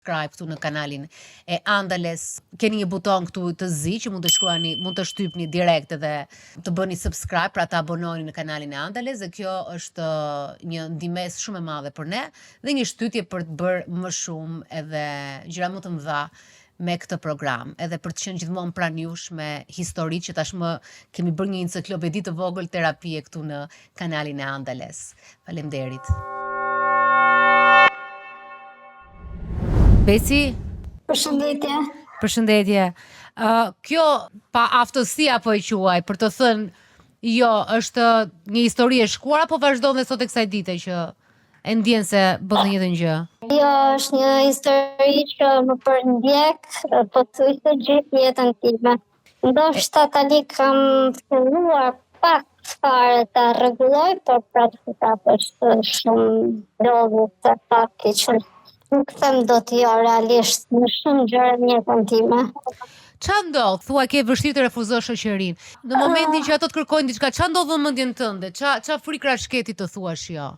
subscribe këtu në kanalin e Andales. Keni një buton këtu të zi që mund të shkruani, mund të shtypni direkt dhe të bëni subscribe, pra të abononi në kanalin e Andales, dhe kjo është një ndihmes shumë e madhe për ne dhe një shtytje për të bërë më shumë edhe gjëra më të mëdha me këtë program, edhe për të qenë gjithmonë pranë jush me histori që tashmë kemi bërë një enciklopedi të vogël terapie këtu në kanalin e Andales. Faleminderit. Beci? Përshëndetje. Përshëndetje. Kjo pa aftësi apo e quaj, për të thënë, jo, është një histori e shkuar apo vazhdon dhe sot e kësaj dite që e ndjen se bën një njëjtën gjë? Jo, është një histori që më përndjek, po thuj se gjithë jetën time. Ndoshta tani kam filluar pak fare ta rregulloj, por prapë është shumë lodhur se fakti që nuk them dot jo realisht në shumë gjëra në jetën time. Qa ndodh? Thua ke vështirë të refuzosh shoqërinë. Në momentin që ato të kërkojnë diçka, qa ndodh në mendjen tënde? Qa frikra shketi të thuash jo?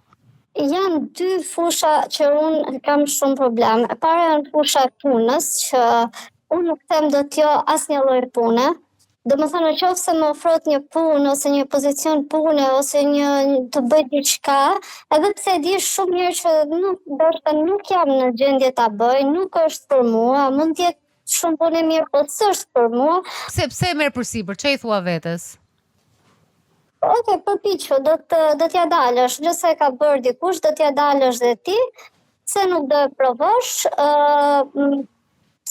Janë dy fusha që unë kam shumë probleme. E para janë fusha e punës, që unë nuk them dot jo asnjë lloj pune. Domethënë nëse më ofrohet një punë ose një pozicion pune ose të bëj diçka, edhe pse e di shumë mirë që nuk jam në gjendje ta bëj, nuk është për mua, mund të jetë shumë punë e mirë, po s'është për mua. Pse e merr përsipër? Çe i thua vetes? Okej, përpiqu, do t'ja dalësh, nëse e ka bërë dikush, do t'ja dalësh dhe ti, se nuk do e provosh,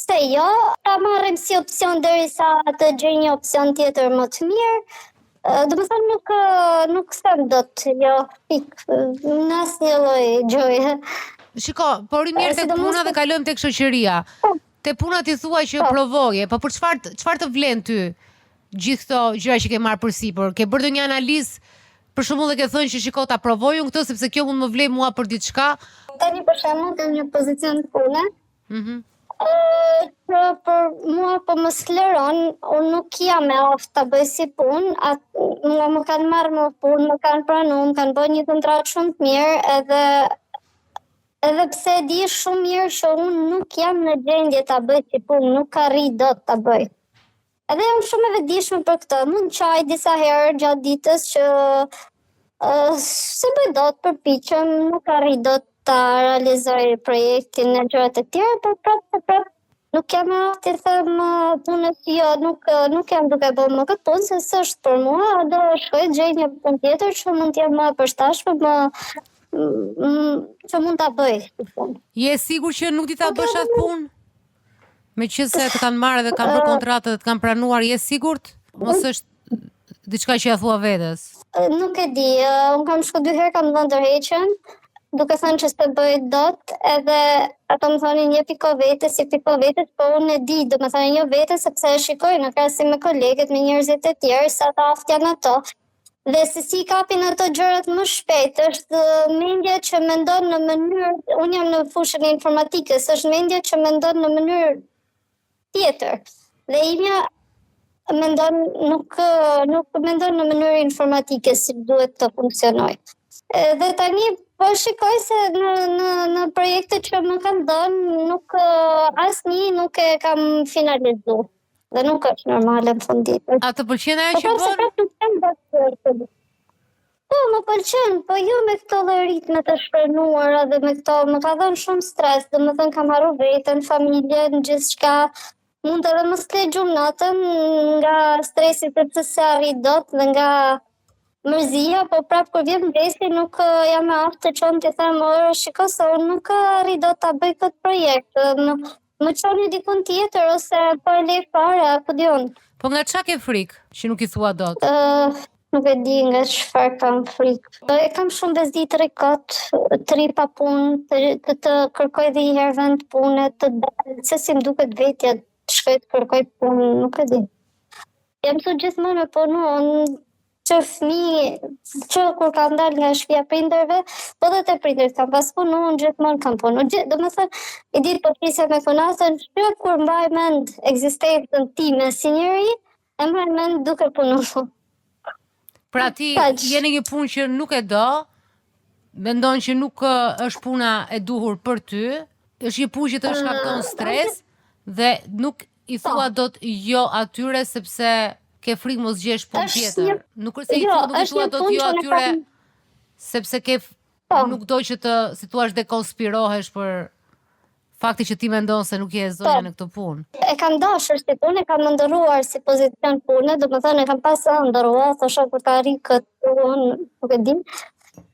se jo, ta marrim si opcion derisa të gjej një opcion tjetër më të mirë. Domethënë nuk them dot jo në asnjë lloj gjëje. Shiko, por i mirë tek puna dhe kalojmë tek shoqëria. Te puna ti thua që provoje, po për çfarë të vlen ty gjithë këto gjëra që ke marrë përsipër? Ke bërë ndonjë analizë, për shembull, dhe ke thënë që shiko ta provoj unë këtë sepse kjo mund më vlej mua për diçka? Tani për shembull kam një pozicion pune. Që për mua po më skleron, unë nuk jam e aftë ta bëj si punë, mua më kanë marrë më punë, më kanë pranuar, më kanë bërë një kontratë shumë të mirë, edhe pse di shumë mirë që unë nuk jam në gjendje ta bëj si punë, nuk arri dot ta bëj. Edhe jam shumë e vetëdijshme për këtë. Mund qaj disa herë gjatë ditës që se bëj dot, përpiqem, nuk arri dot ta realizoj projektin e gjërat e tjera, por prapë nuk jam e aftë të them punës jo, nuk jam duke bërë më këtë punë, se s'është për mua, do shkoj gjej një punë tjetër që mund t'jem më e përshtatshme, që mund ta bëj. Je sigur që nuk di ta bësh atë punë? Meqense të kanë marrë dhe kanë bërë kontratë dhe të kanë pranuar, je sigurt? Mos është diçka që ja thua vetes? Nuk e di, unë kam shku 2 herë, kam dhënë ndërheqjen, duke thënë që s'të bëj dot, edhe ato më thonin një piko vetes, po unë e di, do më thonin një vetes, sepse e shikoj në krahasim me kolegët, me njerëzit e tjerë, sa të aftë janë ato. Dhe se si kapin ato gjërat më shpejt, është mendja që mendon në mënyrë, unë jam në fushën e informatikës, është mendja që mendon në mënyrë tjetër. Dhe imja nuk mendon në mënyrë informatike si duhet të funksionoj. Dhe tani po shikoj se në projektet që më kanë dhënë asnjë nuk e kam finalizuar. Dhe nuk është normale në fundit. A të pëlqen ajo që bën? Po, më pëlqen, po jo me këto dhe ritme të shprenuara dhe me këto, më ka dhënë shumë stres, dhe më thënë kam harru vetën, familjen, gjithçka. Mund edhe më s'le gjumë natën nga stresit e pse se arrit dot dhe nga mërzia, po prapë kur vjen mbresi nuk jam e aftë të qonë të them, shiko se unë nuk arri dot ta bëj këtë projekt. Më qoni dikun tjetër ose po e lej fare, apo diun. Po nga qa ke frikë që nuk i thua dot? Nuk e di nga çfarë kam frikë. E kam shumë bezdi të rikot, të ri pa punë, të kërkoj dhe i herë vend pune, të dalë, se si më duket vetja, të shkoj të kërkoj punë, nuk e di. Jam su gjithmonë me punu, që fëmijë, që kur kam dalë nga shtëpia prindërve, po dhe të prindërit kam pas punu, unë gjithmonë kam punu. Do me thënë, i ditë po prisja me konasën, që kur mbaj mend ekzistencën time si njeri, e mbaj mend duke punu. Pra ti jeni një punë që nuk e do, mendon që nuk është puna e duhur për ty, është një punë që të shkakton stres dhe nuk i thua dot jo atyre sepse ke frikë mos gjesh punë tjetër. Nuk është se nuk i thua dot jo atyre sepse nuk do që si thua dekonspirohesh për fakti që ti mendon se nuk je zonja në këtë punë. E kam dashur si punë, e kam ndëruar si pozicion pune, do më thënë e kam pas ndëruar, thosha kur të arri këtë unë, nuk e di.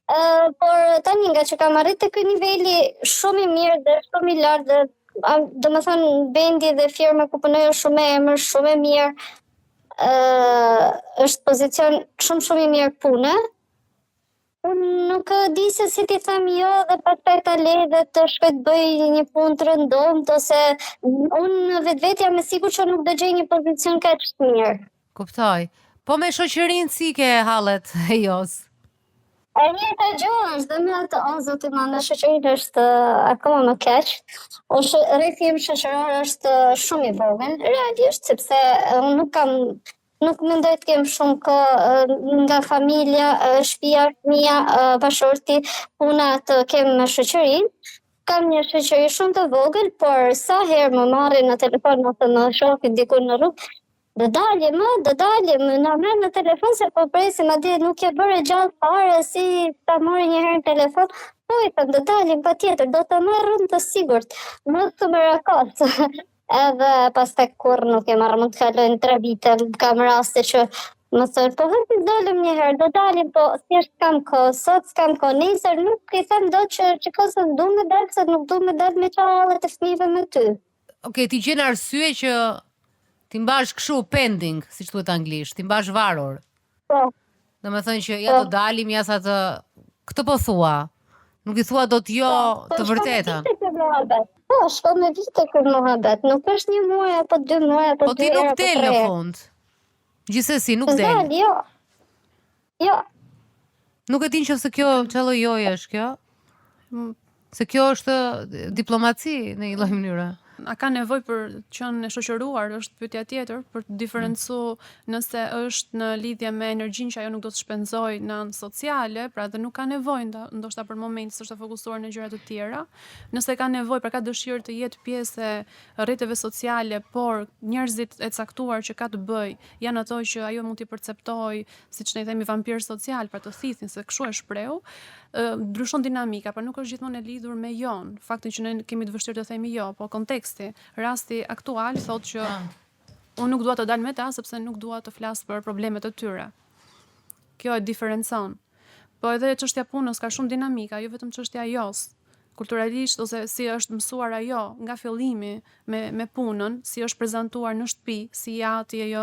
Por tani nga që kam arrit të ky niveli shumë i mirë dhe shumë i lartë, do më thënë vendi dhe firma ku punoj është shumë e emër, shumë e mirë, është pozicion shumë i mirë pune. Unë nuk di se si ti them jo dhe pastaj ta lej dhe të shkoj të bëj një punë të rëndomt ose unë vetë jam e sigurt që nuk do gjej një pozicion kaq të mirë. Kuptoj. Po me shoqërinë si ke hallet e jos? E njëjta gjë është dhe me atë, o zoti ma, në shoqërinë është akoma më keq. Rrethi im shoqëror është shumë i vogël, realisht, sepse unë nuk mendoj të kem shumë kohë nga familja, shtëpia, fëmia, bashorti, puna të kem me shoqërinë. Kam një shoqëri shumë të vogël, por sa herë më marrin në telefon ose më shohin diku në rrugë, do dalim, na merr në telefon se po presim, madje nuk e bëre gjallë fare si ta morë një herë në telefon. Po i them, do dalim patjetër, do të marrëm të sigurt. Mos të më rakos. Edhe pastaj kur nuk e marrë, mund të kalojnë 3 vite, kam raste që më thonë, po vetë dalim një herë, do dalim, po thjesht kam kohë, sot s'kam kohë, nesër nuk i them do që se du me dalë, se nuk du me dalë me qallet e fëmijëve me ty. Okej, ti gjen arsye që ti mbash kështu pending, siç thuhet anglisht, ti mbash varur. Po. Domethënë që ja do dalim, ja sa të këtë po thua. Nuk i thua dot jo të vërtetën. Po, shko me vite kër muhabet. Nuk është 1 muaj, apo 2 muaj, apo 2 herë, apo 3 herë. Po ti nuk del në fund. Gjithsesi, nuk del. Jo. Nuk e din që se kjo çfarë lloj joje është kjo? Se kjo është diplomaci në një lloj mënyre. A ka nevojë për qenë e shoqëruar, është pyetja tjetër, për të diferencu nëse është në lidhje me energjinë që ajo nuk do të shpenzoj në anë sociale, pra dhe nuk ka nevojë ndoshta për momentin se është e fokusuar në gjëra të tjera. Nëse ka nevojë, pra ka dëshirë të jetë pjesë e rrjeteve sociale, por njerëzit e caktuar që ka të bëj janë ato që ajo mund t'i perceptojë, siç ne i themi vampir social, pra të thithin se kështu e shpreu, ndryshon dinamika, pra nuk është gjithmonë e lidhur me jon. Faktin që ne kemi të vështirë të themi jo, po konteksti, rasti aktual thotë që unë nuk dua të dal me ta sepse nuk dua të flas për problemet e tyre. Kjo e diferencon. Po edhe çështja punës ka shumë dinamika, jo vetëm çështja jos. Kulturalisht ose si është mësuar ajo nga fillimi me punën, si është prezantuar në shtëpi, si jati ajo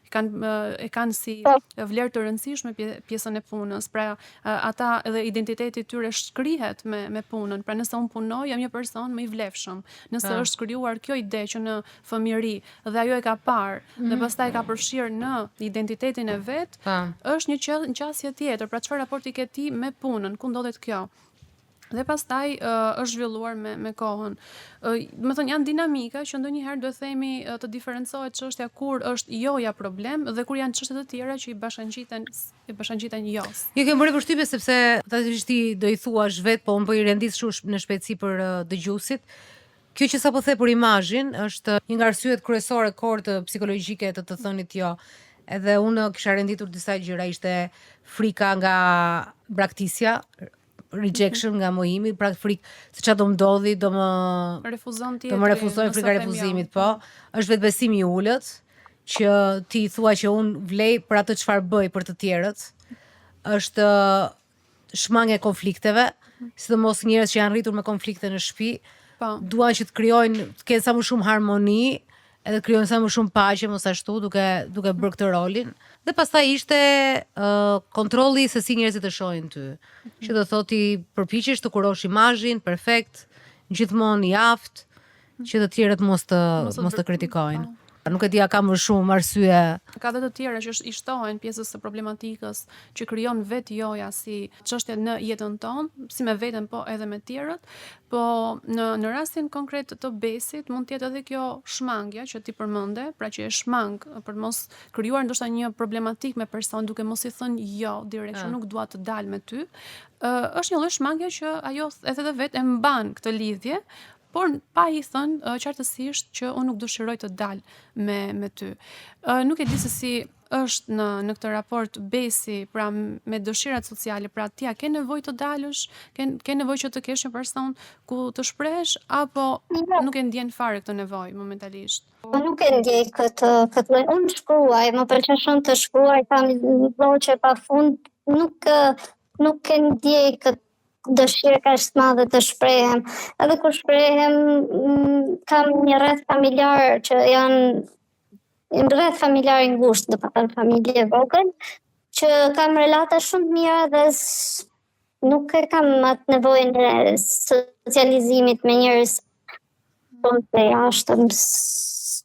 e kanë si vlerë të rëndësishme pjesën e punës. Pra ata edhe identiteti i tyre shkrihet me punën. Pra nëse unë punoj, jam një person më i vlefshëm. Nëse është krijuar kjo ide që në fëmijëri dhe ajo e ka parë dhe pastaj ka përfshirë në identitetin e vet, është një qasje tjetër. Pra çfarë raporti ke ti me punën, ku ndodhet kjo? Dhe pastaj është zhvilluar me kohën. Më thënë, janë dinamika që ndonjëherë do themi të diferencohet çështja kur është joja problem dhe kur janë çështje të tjera që i bashkangjiten jos. Ju ke bërë përshtypje sepse tatisht ti do i thuash vet, po unë po i rendis në shpejtësi për dëgjuesit. Kjo që sapo the për imazhin është një nga arsyet kryesore të psikologjike të thënit jo. Edhe unë kisha renditur disa gjëra, ishte frika nga braktisja, rejection nga mojimi, pra frikë se çfarë do më ndodhi, do më refuzoj, frika refuzimit, po. Është vetbesimi i ulët, që ti thua që unë vlej për atë çfarë bëj për të tjerët. Është shmangja e konflikteve, sidomos njerëz që janë rritur me konflikte në shtëpi, duan që të krijojnë, të kenë sa më shumë harmoni, edhe krijojnë sa më shumë paqe, mos ashtu duke bërë këtë rolin. Dhe pastaj ishte kontrolli se si njerëzit e shohin ty. Që do thotë ti përpiqesh të kurosh imazhin perfekt, gjithmonë i aftë, që të tjerët mos të kritikojnë. Nuk e di a ka më shumë arsye. Ka dhe të tjera që i shtohen pjesës së problematikës që krijon vetë joja si çështje në jetën tonë, si me veten po edhe me tjerët, po në rastin konkret të besit mund të jetë edhe kjo shmangja që ti përmende, pra që e shmang për mos krijuar ndoshta një problematik me person duke mos i thënë jo direkt, nuk dua të dal me ty. Është një lloj shmangje që ajo edhe vetë e mban këtë lidhje, por pa i thënë qartësisht që unë nuk dëshiroj të dal me ty. Nuk e di se si është në këtë raport besi, pra me dëshirat sociale, pra ti a ke nevojë të dalësh, ke nevojë që të kesh një person ku të shpresh, apo nuk e ndjen fare këtë nevojë momentalisht? Nuk e ndjej këtë lloj. Unë shkruaj, më pëlqen shumë të shkruaj, kam voçe pafund, nuk e ndjej këtë dëshirë kaq të madhe të shprehem. Edhe kur shprehem, kam një rreth familjar që janë në rreth familjar i ngushtë, domethënë familje e vogël, që kam relata shumë të mira dhe nuk e kam atë nevojën e socializimit me njerëz të jashtëm.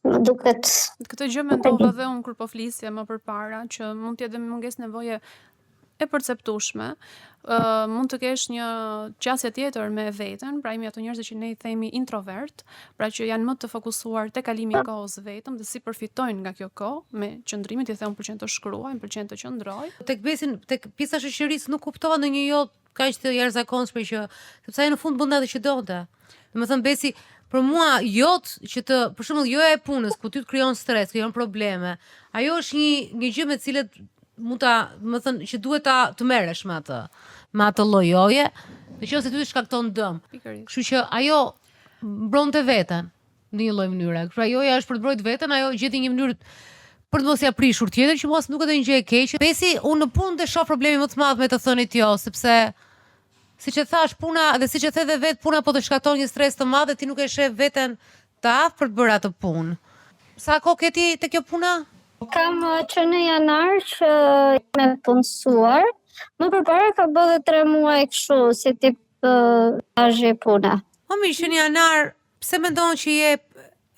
Më duket. Këtë gjë mendova dhe unë kur po flisja më përpara, që mund të jetë mungesë nevoje e perceptueshme, mund të kesh një qasje tjetër me veten, pra jemi ato njerëz që ne i themi introvert, pra që janë më të fokusuar te kalimi i kohës vetëm dhe si përfitojnë nga kjo kohë, me qëndrimin, ti the unë pëlqen të shkruaj, më pëlqen të qëndroj. Tek pjesa e shoqërisë nuk kuptova ndonjë jo kaq të jashtëzakonshme që sepse ai në fund bën atë që donte. Domethënë Besi, për mua që për shembull joja e punës ku ty të krijon stres, krijon probleme, ajo është një gjë me të cilët mund ta, më thënë, që duhet të merresh me atë lloj joje, nëse ty të shkakton dëm. Kështu që ajo mbronte veten në një lloj mënyre. Pra joja është për të mbrojtur veten, ajo gjeti një mënyrë për të mos ia prishur tjetër që mos nuk është një gjë e keqe. Besi, unë në punë të shoh problemi më të madh me të thënit jo, sepse siç e thash, puna dhe siç e the dhe vet, puna po të shkakton një stres të madh dhe ti nuk e sheh veten të aftë për të bërë atë punë. Sa kohë ke ti te kjo puna? Kam që në janar që me punësuar, më përpara ka bërë 3 muaj kështu, si tip azhi puna. O mi, që në janar, pse mendon që je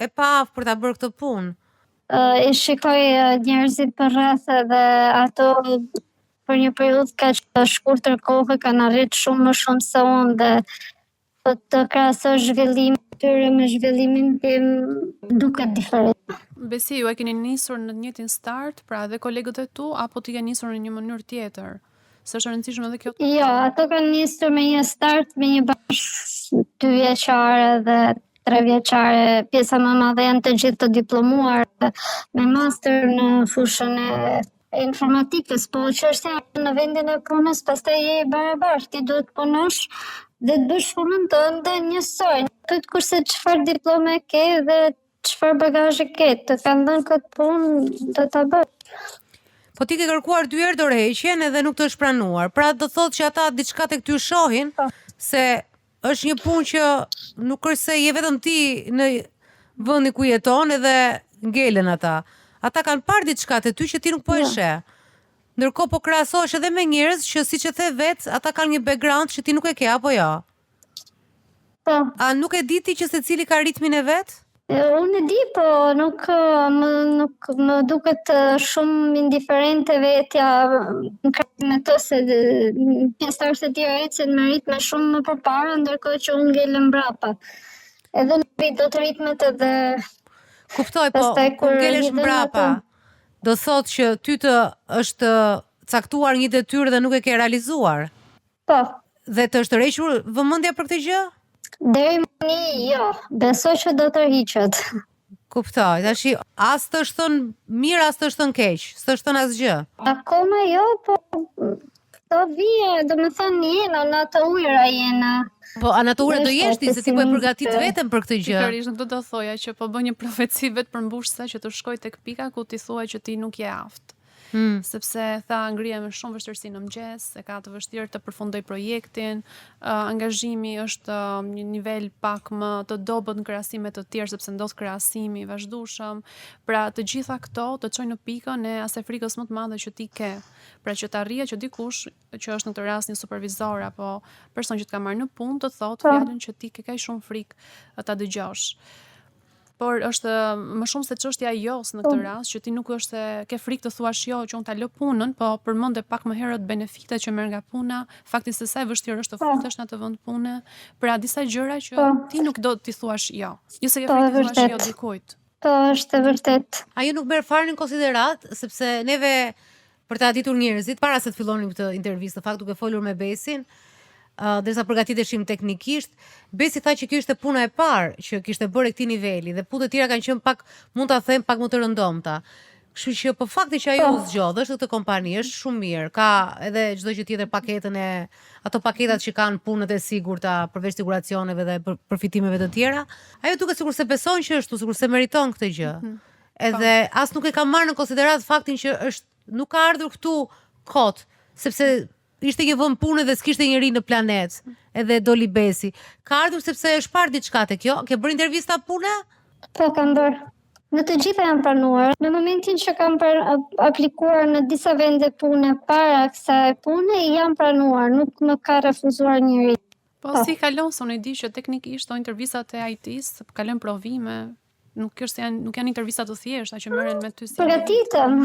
e paftë për ta bërë këtë punë? I shikoj njerëzit për rreth dhe ato për një periudhë kaq shkurtër kohë kanë arritur shumë më shumë se unë dhe të krahasosh zhvillimin e tyre me zhvillimin tim duket diferent. Besi, ju e keni nisur në të njëjtin start, pra dhe kolegët e tu, apo ti ke nisur në një mënyrë tjetër? Se është e rëndësishme edhe kjo? Jo, ato kanë nisur me një start, me një bashkë 2 vjeçare dhe 3 vjeçare, pjesa më e madhe janë të gjithë të diplomuar me master në fushën e informatikës, po çështja në vendin e punës, pastaj je barabartë, ti duhet punosh dhe të bësh punën tënde njësoj. Pyet kurse çfarë diplome ke dhe çfarë bagazhi ke, të kanë dhënë këtë punë do ta bësh. Po ti ke kërkuar 2 herë dorëheqjen edhe nuk të është pranuar. Pra do thotë që ata diçka tek ty shohin se është një punë që nuk është se je vetëm ti në vendin ku jeton edhe ngelen ata. Ata kanë parë diçka te ty që ti nuk po e sheh. Ndërkohë po krahasohesh edhe me njerëz që siç e the vet, ata kanë një background që ti nuk e ke apo jo? Po. A nuk e di ti që secili ka ritmin e vet? Unë e di, po nuk më duket shumë indiferente vetja në krahasim me to se pjesëtarët e tjerë ecën me ritme shumë më përpara, ndërkohë që unë ngelem mbrapa. Edhe në vit do të ritmet edhe kuptoj, po kur ngelesh mbrapa, do thotë që ty të është caktuar një detyrë dhe nuk e ke realizuar. Po. Dhe të është tërhequr vëmendja për këtë gjë? Deri më jo, besoj që do të rriqet. Kuptoj, tash as të është thënë mirë, as të është thënë keq, s'është thënë asgjë. Akoma jo, po do vije, domethënë jena në atë ujëra jena. Po në atë ujëra do jesh ti se ti po e përgatit veten për këtë gjë. Pikërisht nuk do thoja që po bën një profeci vetë përmbushse që të shkoj tek pika ku ti thuaj që ti nuk je aftë. Sepse tha ngrihem me shumë vështirësi në mëngjes, e ka të vështirë të përfundoj projektin, angazhimi është një nivel pak më të dobët në krahasim me të tjerë sepse ndodh krahasimi i vazhdueshëm. Pra të gjitha këto të çojnë në pikën e asaj frikës më të madhe që ti ke. Pra që të arrije që dikush që është në këtë rast një supervizor apo person që të ka marrë në punë të thotë fjalën që ti ke kaq shumë frikë ta dëgjosh. Por është më shumë se çështja e jos në këtë rast, që ti nuk është se ke frikë të thuash jo që unë ta lë punën, po përmende pak më herët benefitet që merr nga puna, fakti se sa e vështirë është të futesh në atë vend pune, pra disa gjëra që ti nuk do t'i thuash jo. Jo se ke frikë të thuash jo dikujt. Po, është e vërtet. Ajo nuk merr fare në konsiderat, sepse neve për ta ditur njerëzit para se të fillonim këtë intervistë, në fakt duke folur me Besin, derisa përgatiteshim teknikisht, Besi tha që kjo ishte puna e parë që kishte bërë këtij niveli dhe punët e tjera kanë qenë pak, mund ta them, pak më të rëndomta. Kështu që po fakti që ajo u zgjodh është këtë kompani është shumë mirë. Ka edhe çdo gjë tjetër paketën e ato paketat që kanë punët e sigurta përveç siguracioneve dhe përfitimeve të tjera. Ajo duket sikur se beson që është, sikur se meriton këtë gjë. Edhe as nuk e ka marrë në konsiderat faktin që nuk ka ardhur këtu kot, sepse ishte një vend pune dhe s'kishte njeri në planet, edhe doli Besi. Ka ardhur sepse është parë diçka te kjo? Ke bërë intervista pune? Po, kam bërë. Në të gjitha janë pranuar. Në momentin që kam aplikuar në disa vende pune para kësaj pune, janë pranuar, nuk më ka refuzuar njëri. Po, si kalon, se unë e di që teknikisht to intervistat e IT-s kalon provime, nuk janë intervista të thjeshta që merren me ty si. Përgatitem.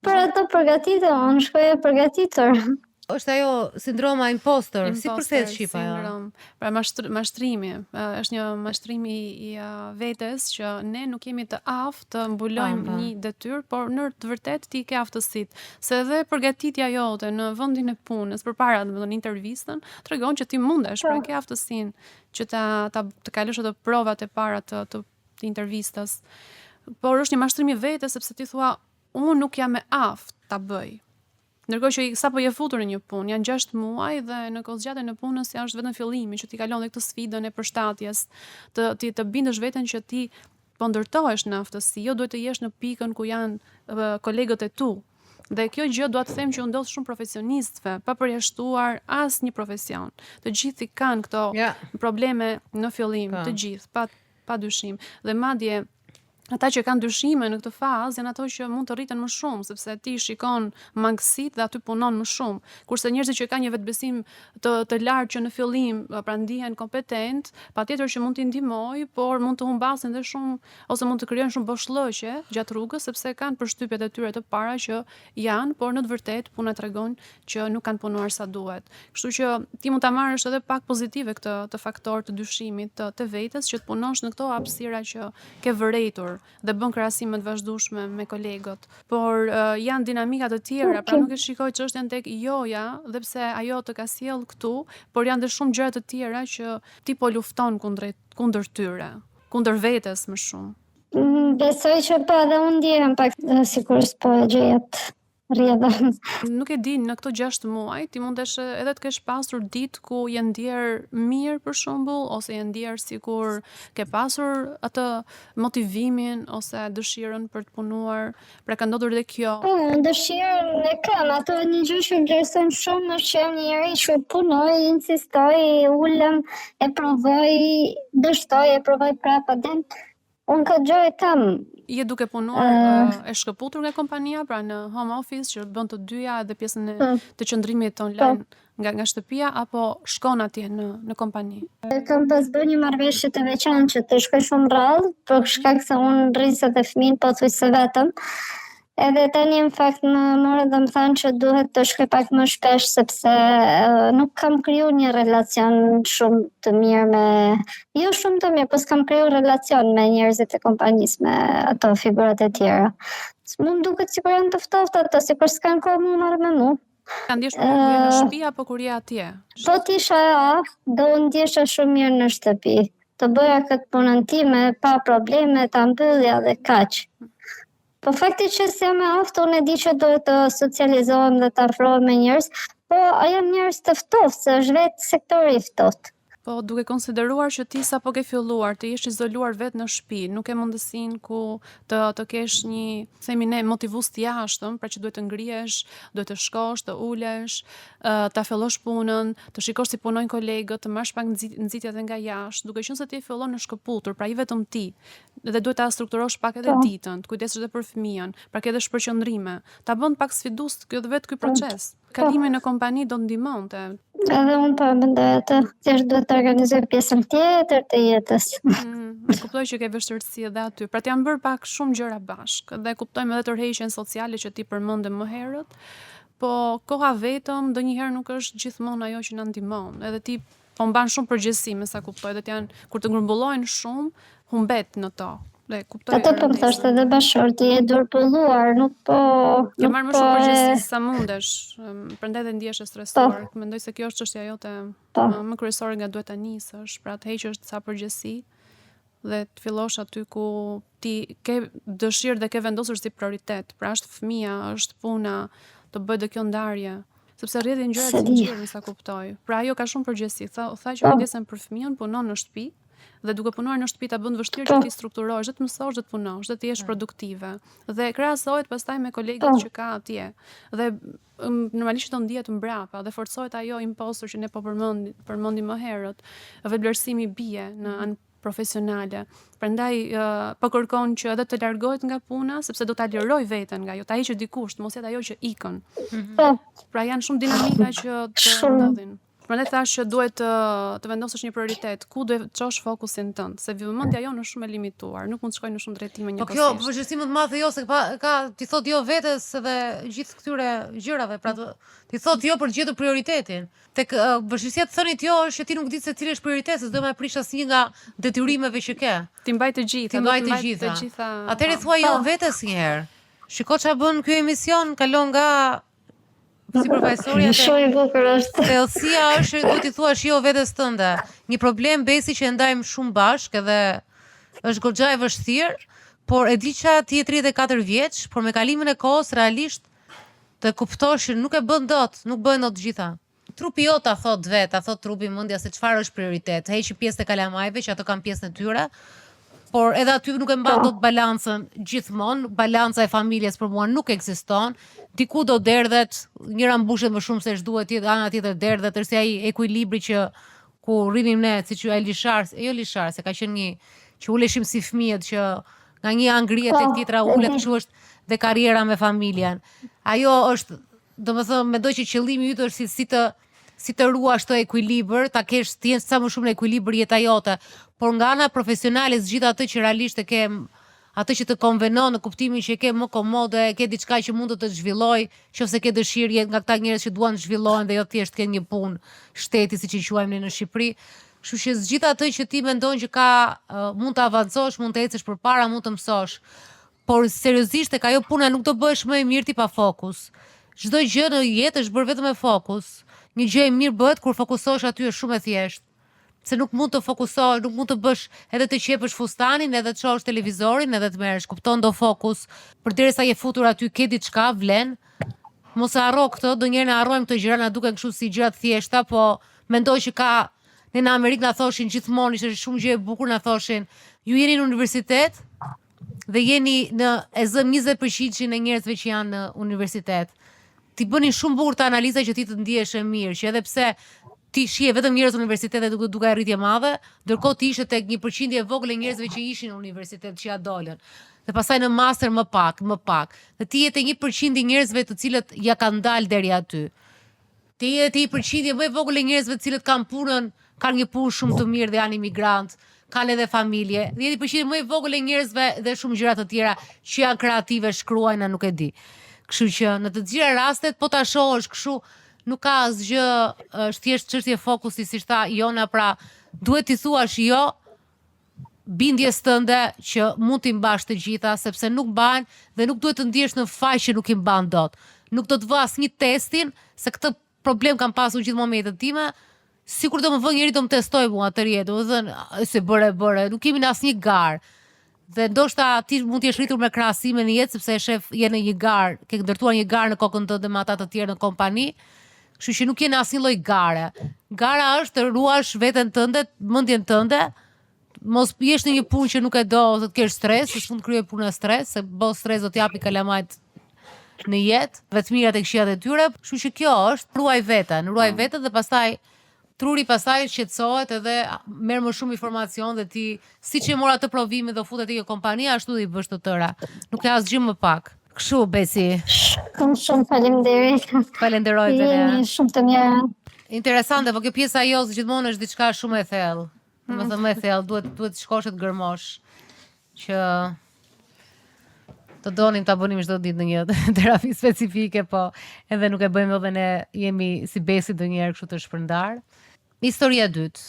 Për ato përgatitem, unë shkoj e përgatitur. Është ajo sindroma impostor, si përthes shqip ajo? Pra mashtrimi, është një mashtrim i vetes që ne nuk jemi të aftë të mbulojmë një detyrë, por në të vërtet ti ke aftësitë. Se edhe përgatitja jote në vendin e punës përpara në intervistën tregon që ti mundesh, pra ke aftësinë që të kalosh ato provat e para të intervistës. Por është një mashtrim i vetes sepse ti thua unë nuk jam e aftë ta bëj. Ndërkohë që sapo je futur në një punë, janë 6 muaj dhe në kohëzgjatjen e punës është vetëm fillimi që ti kalon dhe këtë sfidën e përshtatjes, të bindesh veten që ti po ndërtohesh në aftësi, jo duhet të jesh në pikën ku janë kolegët e tu. Dhe kjo gjë dua të them që u ndodh shumë profesionistëve, pa përjashtuar asnjë profesion. Të gjithë kanë këto probleme në fillim, të gjithë, pa dyshim. Dhe madje ata që kanë dyshime në këtë fazë janë ato që mund të rriten më shumë, sepse ti shikon mangësitë dhe aty punon më shumë. Kurse njerëzit që kanë një vetbesim të lartë që në fillim pra ndihen kompetent, patjetër që mund t'i ndihmoj, por mund të humbasin dhe shumë ose mund të krijojnë shumë boshllëqe gjatë rrugës sepse kanë përshtypjet e tyre të para që janë, por në të vërtetë puna tregon që nuk kanë punuar sa duhet. Kështu që ti mund ta marrësh edhe pak pozitive këtë faktor të dyshimit të vetes që të punosh në këto hapësira që ke vërejtur dhe bën krahasime të vazhdueshme me kolegët, por janë dinamika të tjera, pra nuk e shikoj çështjen tek joja, dhe pse ajo të ka sjell këtu, por janë dhe shumë gjëra të tjera që ti po lufton kundër tyre, kundër vetes më shumë. Besoj që po edhe unë ndihem pak sikur s'po e gjejet rrjedhën. Nuk e di, në këto 6 muaj ti mundesh edhe të kesh pasur ditë ku je ndier mirë për shembull, ose je ndier sikur ke pasur atë motivimin ose dëshirën për të punuar, pra ka ndodhur edhe kjo. Po, dëshirën e kam, ato një gjë që vlerësoj shumë është që jam një njeri që punoj, insistoj, ulem, e provoj, dështoj, e provoj prapa, unë këtë gjë e kam. Je duke punuar e shkëputur nga kompania, pra në home office që bën të dyja edhe pjesën e të qëndrimit online nga shtëpia, apo shkon atje në kompani? Kam pas bërë një marrëveshje të veçantë që të shkoj shumë rrallë, për shkak se unë rriset e fëmijën pothuajse vetëm. Edhe tani në fakt më morën dhe më thanë që duhet të shkoj pak më shpesh sepse nuk kam kriju një relacion shumë të mirë jo shumë të mirë, po s'kam kriju relacion me njerëzit e kompanisë, me ato figurat e tjera. Më duket sikur janë të ftohtë ato, sikur s'kan kohë më marrë me mua. Ka ndjesh kur je në shtëpi apo kur je atje? Po t'isha do u ndjesha shumë mirë në shtëpi. Të bëja këtë punën time pa probleme, ta mbyllja dhe kaq. Po fakti që se me aftë, unë e di që duhet të socializohem dhe të afrohem me njerëz, po janë njerëz të ftohtë, se është vetë sektori i ftohtë. Po duke konsideruar që ti sapo ke filluar të jesh izoluar vetë në shtëpi, nuk e mundësinë ku të kesh një, themi ne, motivues të jashtëm, pra që duhet të ngrihesh, duhet të shkosh, të ulesh, ta fillosh punën, të shikosh si punojnë kolegët, të marrësh pak nxitje edhe nga jashtë, duke qenë se ti fillon në shkëputur, pra i vetëm ti, dhe duhet ta strukturosh pak edhe ditën, të kujdesesh edhe për fëmijën, pra ke edhe shpërqendrime, ta bën pak sfidues ky proces. Kalimi në kompani do ndihmonte. Edhe unë po mendoj atë, thjesht duhet të organizoj pjesën tjetër të jetës. Kuptoj që ke vështirësi edhe aty. Pra t'janë bërë pak shumë gjëra bashkë dhe kuptojmë edhe tërheqjen sociale që ti përmende më herët, po koha vetëm ndonjëherë nuk është gjithmonë ajo që na ndihmon. Edhe ti po mban shumë përgjegjësi me sa kuptoj, dhe kur të grumbullohen shumë, humbet në to. Dhe kuptoj Ato po më thoshte edhe bashorti, je durpulluar, nuk po... Ke nuk marrë më po shumë e- përgjegjësi sa mundesh, prandaj dhe ndihesh e stresuar. Mendoj se kjo është çështja jote Po. më kryesore nga duhet ta nisësh, pra të heqësh ca përgjegjësi dhe të fillosh aty ku ti ke dëshirë dhe ke vendosur si prioritet. Pra është fëmia, është puna, të bëj dhe kjo ndarje. Sepse rrjedhin gjërat Se si di. ngjyrën sa kuptoj. Pra ajo ka shumë përgjegjësi. Tha që kujdesen për fëmijën, punon në shtëpi. Dhe duke punuar në shtëpi ta bën vështirë që ti strukturohesh, dhe të mësosh, dhe të punosh, dhe të jesh produktive. Dhe krahasohet pastaj me kolegët që ka atje. Dhe normalisht do ndihet mbrapa dhe forcohet ajo impostor që ne po përmendim më herët. Vëvlerësimi bie në anë profesionale. Prandaj po kërkon që edhe të largohet nga puna, sepse do ta liroj veten nga ajo, ta heqë dikush, mos jetë ajo që ikën. Po, Pra janë shumë dinamika që të Shumë. ndodhin. Prandaj thash që duhet të vendosësh një prioritet, ku do të çosh fokusin tënd, se vëmendja jonë është shumë e limituar, nuk mund të shkojë në shumë drejtime Po kjo njëkohësisht. përgjegjësi më të madhe jo se ti thot jo vetes edhe gjithë këtyre gjërave, pra ti thot jo për të gjetur prioritetin. Tek vështirësia të thënit jo është që ti nuk di se cili është prioriteti, se do më prish asnjë nga detyrimeve që ke. Ti mbaj të gjitha, Ti do mbaj të gjitha. Atëherë thua jo vetes një herë. Shiko ç'a bën ky emision, kalon nga si profesorja shumë i bukur është. thellësia është duhet t'i thuash jo vetes tënde. Një problem besi që e ndajmë shumë bashkë edhe është goxha e vështirë, por e di që ti je 34 vjeç, por me kalimin e kohës realisht të kuptosh që nuk e bën dot, nuk bëhen dot të gjitha. Trupi jo ta thot vet, ta thot trupi mendja se çfarë është prioritet. Heqi pjesë të kalamajve që ato kanë pjesën e tyre, por edhe aty nuk e mban dot balancën gjithmonë, balanca e familjes për mua nuk ekziston. Diku do derdhet, njëra mbushet më shumë se ç'duhet, ana tjetër derdhet, tërsi ai ekuilibri që ku rrinim ne, siç ai lishar, jo lishar, se ka qenë një që uleshim si fëmijët që nga një angrihet tek tjetra ulet, kështu është dhe karriera me familjen. Ajo është, domethënë, mendoj që qëllimi yt është si të ruash të ekuilibër, ta kesh të jenë sa më shumë në ekuilibër jeta jote, por nga ana profesionale zgjidh atë që realisht e ke, atë që të konvenon në kuptimin që e ke më komode, ke diçka që mund të zhvilloj, nëse ke dëshirë, nga këta njerëz që duan të zhvillohen dhe jo thjesht ke një punë shteti siç i quajmë ne në Shqipëri. Kështu që zgjidh atë që ti mendon që mund të avancosh, mund të ecësh përpara, mund të mësosh. Por seriozisht tek ajo puna nuk do bëhesh më e mirë ti pa fokus. Çdo gjë në jetë është bërë vetëm me fokus. Një gjë e mirë bëhet kur fokusohesh aty, është shumë e thjeshtë. Se nuk mund të fokusohesh, nuk mund të bësh edhe të qepësh fustanin, edhe të shohësh televizorin, edhe të merresh, kupton, do fokus. Përderisa je futur aty, ke diçka, vlen. Mos e harro këtë, donjëherë na harrojmë këto gjëra, na duken kështu si gjëra të thjeshta, po mendoj që ne në Amerikë na thoshin gjithmonë, ishte shumë gjë e bukur, na thoshin, ju jeni në universitet dhe jeni e zëm 20% e njerëzve që janë në universitet. Ti bënin shumë bukur të analiza që ti të ndihesh e mirë, që edhe pse ti shije vetëm njerëz në universitet dhe duke arritje madhe, ndërkohë ti ishe tek 1% e vogël e njerëzve që ishin në universitet që ja dolën. Dhe pastaj në master më pak. Dhe ti je te 1% i njerëzve të cilët ja kanë dalë deri aty. Ti je te 1% më e vogël e njerëzve të cilët kanë punën, kanë një punë shumë të mirë dhe janë imigrant, kanë edhe familje. Dhe je 1% më e vogël e njerëzve dhe shumë gjëra të tjera që janë kreative, shkruajnë, nuk e di. Kështu që në të gjitha rastet po ta shohësh kështu, nuk ka asgjë, është thjesht çështje fokusi, siç tha Jona, pra duhet t'i thuash jo bindjes tënde që mund t'i mbash të gjitha, sepse nuk mbahen dhe nuk duhet të ndihesh në faq që nuk i mban dot. Nuk do të vë asnjë testin, se këtë problem kam pasur gjithmonë me jetën time. Sikur do më vë njëri do më testoj mua atë rjetë, domethënë se bëre, nuk kemi në asnjë garë. Dhe ndoshta ti mund të jesh rritur me krahasime në jetë sepse je në një garë, ke ndërtuar një garë në kokën tënde me ata të tjerë në kompani. Kështu që nuk je në asnjë lloj gare. Gara është të ruash veten tënde, mendjen tënde, mos jesh në një punë që nuk e do, ose të kesh stres, se s'mund të kryej punë stres, se bo stres do t'japi kalamajt në jetë, vetmirat e këqijat e tyre. Kështu që kjo është, ruaj veten dhe pastaj truri pastaj shqetësohet edhe merr më shumë informacion dhe ti siç e mora të provime dhe futet te kjo kompani, ashtu do i bësh të tëra. Nuk ka asgjë më pak. Kështu Besi. Shumë faleminderit. Falenderoj vetë. Jeni shumë të mirë. Interesante, po kjo pjesa jote gjithmonë është diçka shumë e thellë. Domethënë më e thellë, duhet të shkosh të gërmosh që të donim ta bënim çdo ditë në një terapi specifike, po edhe nuk e bëjmë dhe ne jemi si Besi ndonjëherë kështu të shpërndar. Historia e dytë.